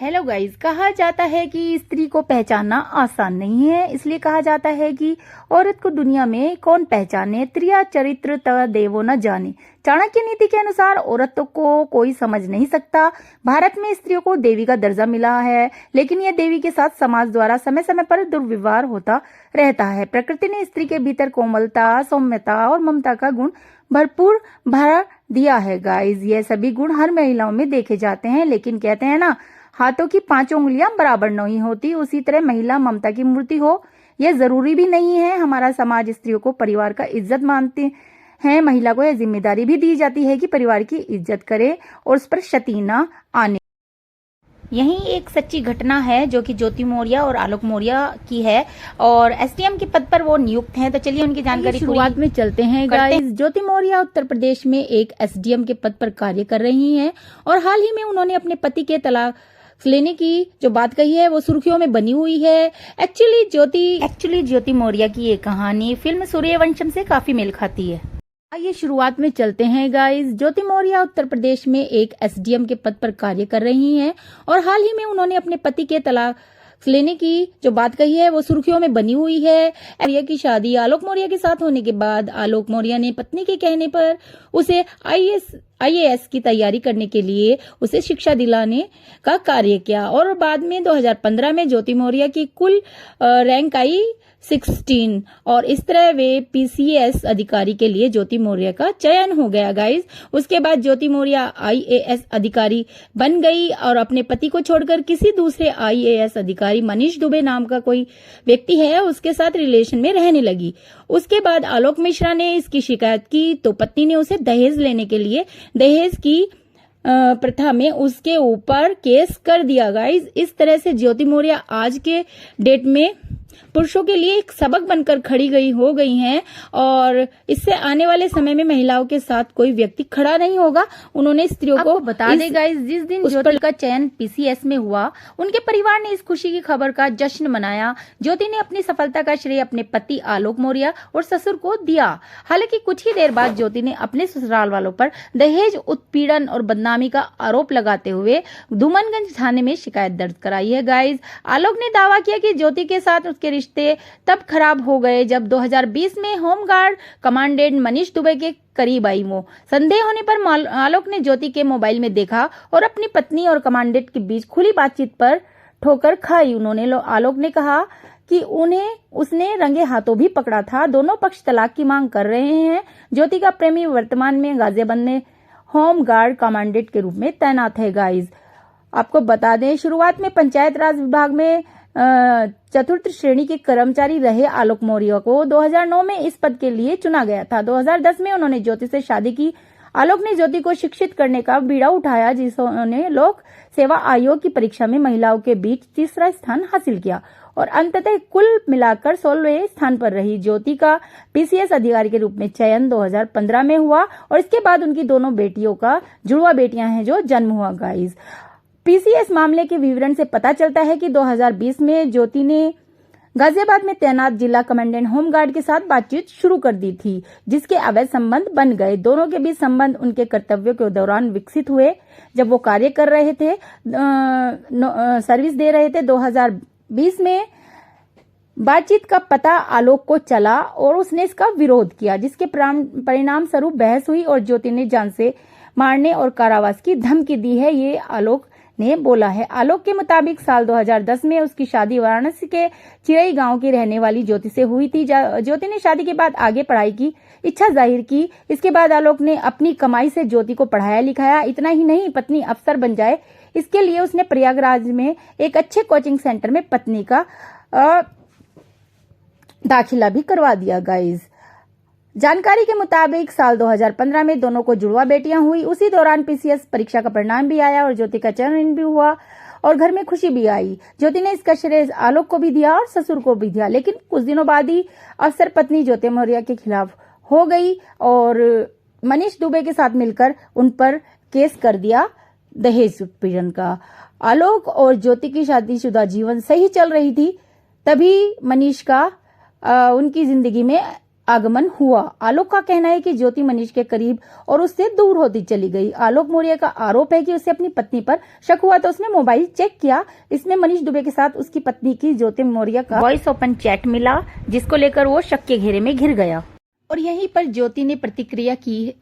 Hello guys, कहा जाता है कि स्त्री को पहचानना आसान नहीं है, इसलिए कहा जाता है कि औरत को दुनिया में कौन पहचाने, त्रिया चरित्र त देवो न जाने। चाणक्य नीति के अनुसार औरतों को कोई समझ नहीं सकता। भारत में स्त्रियों को देवी का दर्जा मिला है, लेकिन यह देवी के साथ समाज द्वारा समय समय पर दुर्व्यवहार होता रहता है। प्रकृति ने स्त्री के भीतर कोमलता, सौम्यता और ममता का गुण भरपूर भर दिया है गाइस। ये सभी गुण हर महिलाओं में देखे जाते हैं, लेकिन कहते हैं ना, हाथों की 5 उंगलियां बराबर नहीं होती। उसी तरह महिला ममता की मूर्ति हो, यह जरूरी भी नहीं है। हमारा समाज स्त्रियों को परिवार का इज्जत मानते हैं। महिला को यह जिम्मेदारी भी दी जाती है कि परिवार की इज्जत करे और उस पर क्षति न आने। यही एक सच्ची घटना है जो कि ज्योति मौर्य और आलोक मौर्य की है और एसडीएम के पद पर वो नियुक्त हैं। तो चलिए उनकी जानकारी शुरुआत में चलते हैं गाइस। ज्योति मौर्य उत्तर प्रदेश में एक एसडीएम के पद पर कार्य कर रही हैं और हाल ही में उन्होंने अपने पति के तलाक लेने की जो बात कही है वो सुर्खियों में बनी हुई है। एक्चुअली ज्योति मौर्य की ये कहानी फिल्म सूर्यवंशम से काफी मेल खाती है। आइए शुरुआत में चलते हैं गाइस। ज्योति मौर्य उत्तर प्रदेश में एक एसडीएम के पद पर कार्य कर रही हैं और हाल ही में उन्होंने अपने पति के तलाक लेने की जो बात कही है वो सुर्खियों में बनी हुई है। मौर्य की शादी आलोक मौर्य के साथ होने के बाद आलोक मौर्य ने पत्नी के कहने पर उसे आईएएस की तैयारी करने के लिए उसे शिक्षा दिलाने का कार्य किया और बाद में 2015 में ज्योति मौर्य की कुल रैंक आई 16 और इस तरह वे पीसीएस अधिकारी के लिए ज्योति मौर्य का चयन हो गया गाइस। उसके बाद ज्योति मौर्य आईएएस अधिकारी बन गई और अपने पति को छोड़कर किसी दूसरे आईएएस अधिकारी मनीष दुबे नाम का कोई व्यक्ति है उसके साथ रिलेशन में रहने लगी। उसके बाद आलोक मिश्रा ने इसकी शिकायत की तो पत्नी ने उसे दहेज लेने के लिए दहेज की प्रथा में उसके ऊपर केस कर दिया गाइस। इस तरह से ज्योति मौर्य आज के डेट में पुरुषों के लिए एक सबक बनकर खड़ी हो गई हैं और इससे आने वाले समय में महिलाओं के साथ कोई व्यक्ति खड़ा नहीं होगा। उन्होंने स्त्रियों को बता दे गाइस, जिस दिन ज्योति का चयन पीसीएस में हुआ उनके परिवार ने इस खुशी की खबर का जश्न मनाया। ज्योति ने अपनी सफलता का श्रेय अपने पति आलोक मौर्य और ससुर को दिया। हालांकि कुछ ही देर बाद ज्योति ने अपने ससुराल वालों पर दहेज उत्पीड़न और बदनामी का आरोप लगाते हुए धूमनगंज थाने में शिकायत दर्ज कराई है गाइस। आलोक ने दावा किया कि ज्योति के साथ उसके रिश्ते तब खराब हो गए जब 2020 में होमगार्ड कमांडेंट मनीष दुबे के करीब आई। वो संदेह होने पर आलोक ने ज्योति के मोबाइल में देखा और अपनी पत्नी और कमांडेंट के बीच खुली बातचीत पर ठोकर खाई। आलोक ने कहा कि उन्हें उसने रंगे हाथों भी पकड़ा था। दोनों पक्ष तलाक की मांग कर रहे हैं। ज्योति का प्रेमी वर्तमान में गाजियाबाद में होमगार्ड कमांडेंट के रूप में तैनात है गाइस। आपको बता दें, शुरुआत में पंचायत राज विभाग में चतुर्थ श्रेणी के कर्मचारी रहे आलोक मौर्य को 2009 में इस पद के लिए चुना गया था। 2010 में उन्होंने ज्योति से शादी की। आलोक ने ज्योति को शिक्षित करने का बीड़ा उठाया, जिसने लोक सेवा आयोग की परीक्षा में महिलाओं के बीच तीसरा स्थान हासिल किया और अंततः कुल मिलाकर 16वें स्थान पर रही। ज्योति का पीसीएस अधिकारी के रूप में चयन 2015 में हुआ और इसके बाद उनकी दोनों बेटियों का जुड़वा बेटियां हैं जो जन्म हुआ गाइस। पीसीएस मामले के विवरण से पता चलता है कि 2020 में ज्योति ने गाजियाबाद में तैनात जिला कमांडेंट होमगार्ड के साथ बातचीत शुरू कर दी थी, जिसके अवैध संबंध बन गए। दोनों के बीच संबंध उनके कर्तव्यों के दौरान विकसित हुए जब वो कार्य कर रहे थे, सर्विस दे रहे थे। 2020 में बातचीत का पता आलोक को चला और उसने इसका विरोध किया, जिसके परिणाम स्वरूप बहस हुई और ज्योति ने जान से मारने और कारावास की धमकी दी है, ये आलोक ने बोला है। आलोक के मुताबिक साल 2010 में उसकी शादी वाराणसी के चिरई गांव की रहने वाली ज्योति से हुई थी। ज्योति ने शादी के बाद आगे पढ़ाई की इच्छा जाहिर की। इसके बाद आलोक ने अपनी कमाई से ज्योति को पढ़ाया लिखाया। इतना ही नहीं, पत्नी अफसर बन जाए इसके लिए उसने प्रयागराज में एक अच्छे कोचिंग सेंटर में पत्नी का दाखिला भी करवा दिया गाइस। जानकारी के मुताबिक साल 2015 में दोनों को जुड़वा बेटियां हुई। उसी दौरान पीसीएस परीक्षा का परिणाम भी आया और ज्योति का चयन भी हुआ और घर में खुशी भी आई। ज्योति ने इसका श्रेय आलोक को भी दिया और ससुर को भी दिया, लेकिन कुछ दिनों बाद ही अफसर पत्नी ज्योति मौर्य के खिलाफ हो गई और मनीष दुबे के साथ मिलकर उन पर केस कर दिया दहेज उत्पीड़न का। आलोक और ज्योति की शादीशुदा जीवन सही चल रही थी, तभी मनीष का उनकी जिंदगी में आगमन हुआ। आलोक का कहना है कि ज्योति मनीष के करीब और उससे दूर होती चली गई। आलोक मौर्य का आरोप है कि उसे अपनी पत्नी पर शक हुआ तो उसने मोबाइल चेक किया। इसमें मनीष दुबे के साथ उसकी पत्नी की ज्योति मौर्य का वॉइस ओपन चैट मिला, जिसको लेकर वो शक के घेरे में घिर गया। और यहीं पर ज्योति ने प्रतिक्रिया की,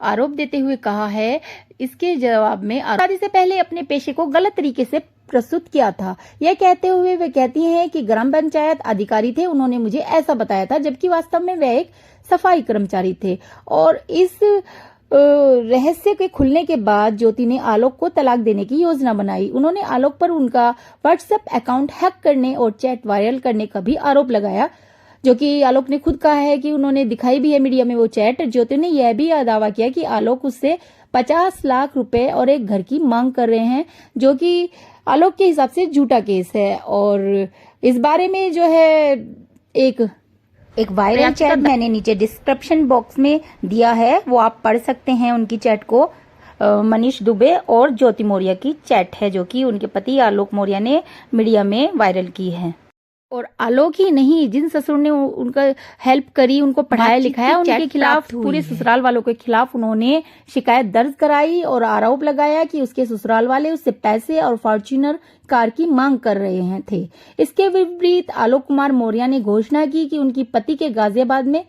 आरोप देते हुए कहा है इसके जवाब में, शादी से पहले अपने पेशे को गलत तरीके से प्रस्तुत किया था। यह कहते हुए वे कहती हैं कि ग्राम पंचायत अधिकारी थे, उन्होंने मुझे ऐसा बताया था, जबकि वास्तव में वह एक सफाई कर्मचारी थे। और इस रहस्य के खुलने के बाद ज्योति ने आलोक को तलाक देने की योजना बनाई। उन्होंने आलोक पर उनका व्हाट्सएप अकाउंट हैक करने और चैट वायरल करने का भी आरोप लगाया, जो कि आलोक ने खुद कहा है कि उन्होंने दिखाई भी है मीडिया में वो चैट। ज्योति ने यह भी दावा किया कि आलोक उससे 50 लाख रुपए और एक घर की मांग कर रहे हैं, जो कि आलोक के हिसाब से झूठा केस है। और इस बारे में जो है एक वायरल चैट मैंने नीचे डिस्क्रिप्शन बॉक्स में दिया है, वो आप पढ़ सकते हैं उनकी चैट को। मनीष दुबे और ज्योति मौर्य की चैट है, जो कि उनके पति आलोक मौर्य ने मीडिया में वायरल की है। और आलोक ही नहीं, जिन ससुर ने उनका हेल्प करी, उनको पढ़ाया लिखाया, उनके खिलाफ, पूरे ससुराल वालों के खिलाफ उन्होंने शिकायत दर्ज कराई और आरोप लगाया कि उसके ससुराल वाले उससे पैसे और फॉर्च्यूनर कार की मांग कर रहे थे। इसके विपरीत आलोक कुमार मौर्य ने घोषणा की कि उनकी पति के गाजियाबाद में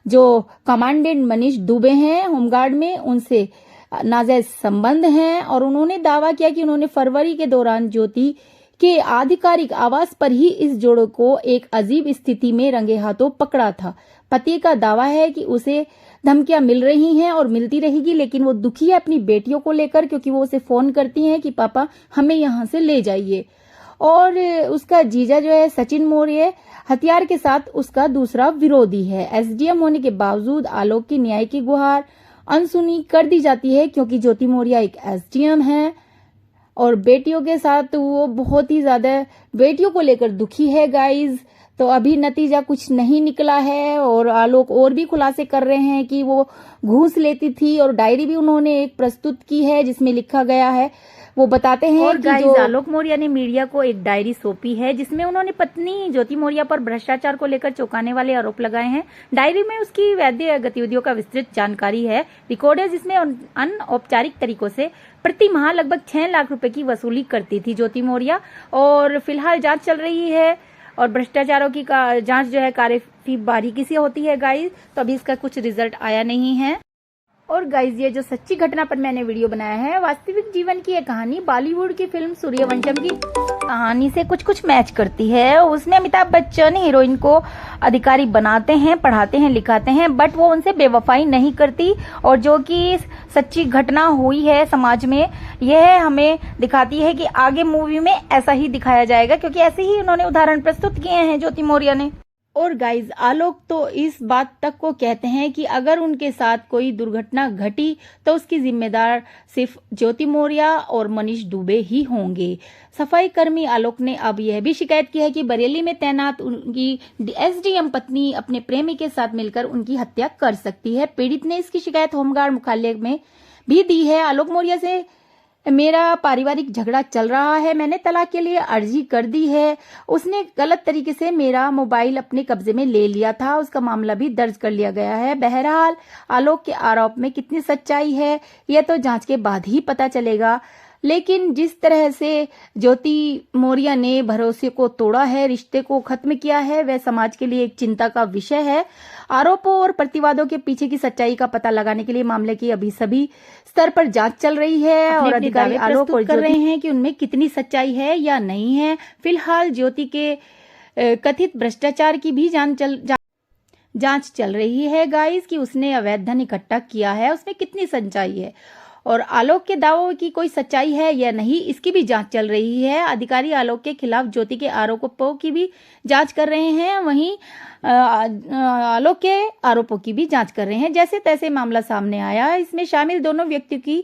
जो कमांडेंट मनीष दुबे हैं होमगार्ड में, उनसे नाजायज संबंध हैं। और उन्होंने दावा किया कि उन्होंने फरवरी के दौरान ज्योति के आधिकारिक आवास पर ही इस जोड़े को एक अजीब स्थिति में रंगे हाथों पकड़ा था। पति का दावा है कि उसे धमकियां मिल रही हैं और मिलती रहेगी, लेकिन वो दुखी है अपनी बेटियों को लेकर, क्योंकि वो उसे फोन करती हैं कि पापा हमें यहाँ से ले जाइए। और उसका जीजा जो है सचिन मौर्य, हथियार के साथ उसका दूसरा विरोधी है। एसडीएम होने के बावजूद आलोक की न्याय की गुहार अनसुनी कर दी जाती है, क्योंकि ज्योति मौर्य एक एसडीएम है और बेटियों के साथ वो बहुत ही ज्यादा बेटियों को लेकर दुखी है गाइज। तो अभी नतीजा कुछ नहीं निकला है और आलोक और भी खुलासे कर रहे हैं कि वो घूस लेती थी, और डायरी भी उन्होंने एक प्रस्तुत की है जिसमें लिखा गया है, वो बताते हैं। और गाइस, आलोक मौर्य ने मीडिया को एक डायरी सौंपी है जिसमें उन्होंने पत्नी ज्योति मौर्य पर भ्रष्टाचार को लेकर चौंकाने वाले आरोप लगाए हैं। डायरी में उसकी वैध गतिविधियों का विस्तृत जानकारी है, रिकॉर्ड है, जिसमें अनौपचारिक तरीकों से प्रति माह लगभग 6 लाख रुपए की वसूली करती थी ज्योति मौर्य। और फिलहाल जांच चल रही है और भ्रष्टाचारों की जांच जो है काफी बारीकी से होती है गाइस। तो अभी इसका कुछ रिजल्ट आया नहीं है। और गाइज, ये जो सच्ची घटना पर मैंने वीडियो बनाया है, वास्तविक जीवन की एक कहानी बॉलीवुड की फिल्म सूर्यवंशम की कहानी से कुछ मैच करती है। उसमें अमिताभ बच्चन हीरोइन को अधिकारी बनाते हैं, पढ़ाते हैं, लिखाते हैं, बट वो उनसे बेवफाई नहीं करती। और जो कि सच्ची घटना हुई है समाज में, यह हमें दिखाती है कि आगे मूवी में ऐसा ही दिखाया जाएगा, क्योंकि ऐसे ही उन्होंने उदाहरण प्रस्तुत किए हैं ज्योति मौर्य ने। और गाइज, आलोक तो इस बात तक को कहते हैं कि अगर उनके साथ कोई दुर्घटना घटी तो उसकी जिम्मेदार सिर्फ ज्योति मौर्य और मनीष दुबे ही होंगे। सफाई कर्मी आलोक ने अब यह भी शिकायत की है कि बरेली में तैनात उनकी एसडीएम पत्नी अपने प्रेमी के साथ मिलकर उनकी हत्या कर सकती है। पीड़ित ने इसकी शिकायत होमगार्ड मुख्यालय में भी दी है। आलोक मौर्य से मेरा पारिवारिक झगड़ा चल रहा है, मैंने तलाक के लिए अर्जी कर दी है, उसने गलत तरीके से मेरा मोबाइल अपने कब्जे में ले लिया था, उसका मामला भी दर्ज कर लिया गया है। बहरहाल आलोक के आरोप में कितनी सच्चाई है यह तो जांच के बाद ही पता चलेगा। लेकिन जिस तरह से ज्योति मौर्य ने भरोसे को तोड़ा है, रिश्ते को खत्म किया है, वह समाज के लिए एक चिंता का विषय है। आरोपों और प्रतिवादों के पीछे की सच्चाई का पता लगाने के लिए मामले की अभी सभी स्तर पर जांच चल रही है और अधिकारी आरोप कर रहे हैं कि उनमें कितनी सच्चाई है या नहीं है। फिलहाल ज्योति के कथित भ्रष्टाचार की भी जांच चल रही है गाइस, कि उसने अवैध धन इकट्ठा किया है, उसमें कितनी सच्चाई है, और आलोक के दावों की कोई सच्चाई है या नहीं, इसकी भी जांच चल रही है। अधिकारी आलोक के खिलाफ ज्योति के आरोपों की भी जांच कर रहे हैं, वहीं आलोक के आरोपों की भी जांच कर रहे हैं। जैसे तैसे मामला सामने आया, इसमें शामिल दोनों व्यक्तियों की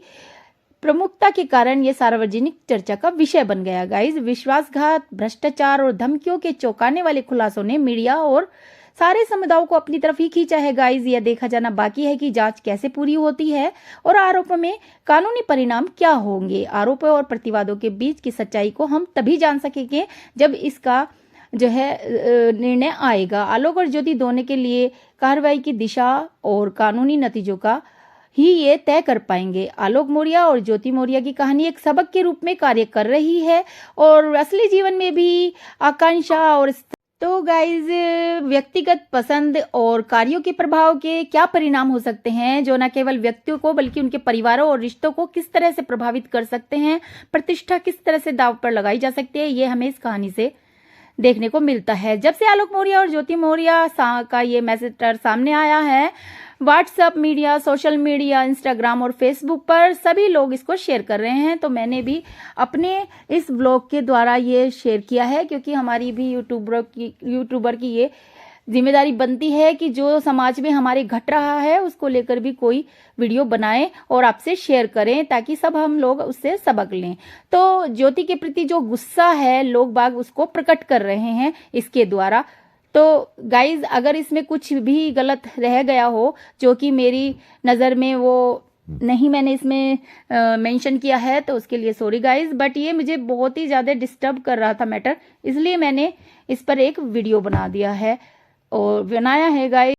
प्रमुखता के कारण ये सार्वजनिक चर्चा का विषय बन गया गाइस। विश्वासघात, भ्रष्टाचार और धमकियों के चौंकाने वाले खुलासों ने मीडिया और सारे समुदायों को अपनी तरफ ही खींचा है गाइस। यह देखा जाना बाकी है कि जांच कैसे पूरी होती है और आरोपों में कानूनी परिणाम क्या होंगे। आरोपों और प्रतिवादों के बीच की सच्चाई को हम तभी जान सकेंगे जब इसका जो है निर्णय आएगा। आलोक और ज्योति दोनों के लिए कार्रवाई की दिशा और कानूनी नतीजों का ही ये तय कर पाएंगे। आलोक मौर्य और ज्योति मौर्य की कहानी एक सबक के रूप में कार्य कर रही है और असली जीवन में भी आकांक्षा और तो गाइज, व्यक्तिगत पसंद और कार्यों के प्रभाव के क्या परिणाम हो सकते हैं जो न केवल व्यक्तियों को बल्कि उनके परिवारों और रिश्तों को किस तरह से प्रभावित कर सकते हैं, प्रतिष्ठा किस तरह से दांव पर लगाई जा सकती है, ये हमें इस कहानी से देखने को मिलता है। जब से आलोक मौर्य और ज्योति मौर्य का ये मैटर सामने आया है, WhatsApp media, social media, Instagram और फेसबुक पर सभी लोग इसको शेयर कर रहे हैं। तो मैंने भी अपने इस ब्लॉग के द्वारा ये शेयर किया है, क्योंकि हमारी भी यूट्यूबर की ये जिम्मेदारी बनती है कि जो समाज में हमारे घट रहा है उसको लेकर भी कोई वीडियो बनाएं और आपसे शेयर करें, ताकि सब हम लोग उससे सबक लें। तो ज्योति के प्रति जो गुस्सा है लोग बाग उसको प्रकट कर रहे हैं इसके द्वारा। तो गाइज, अगर इसमें कुछ भी गलत रह गया हो जो कि मेरी नज़र में वो नहीं मैंने इसमें मेंशन किया है, तो उसके लिए सॉरी गाइज। बट ये मुझे बहुत ही ज़्यादा डिस्टर्ब कर रहा था मैटर, इसलिए मैंने इस पर एक वीडियो बना दिया है और बनाया है गाइज।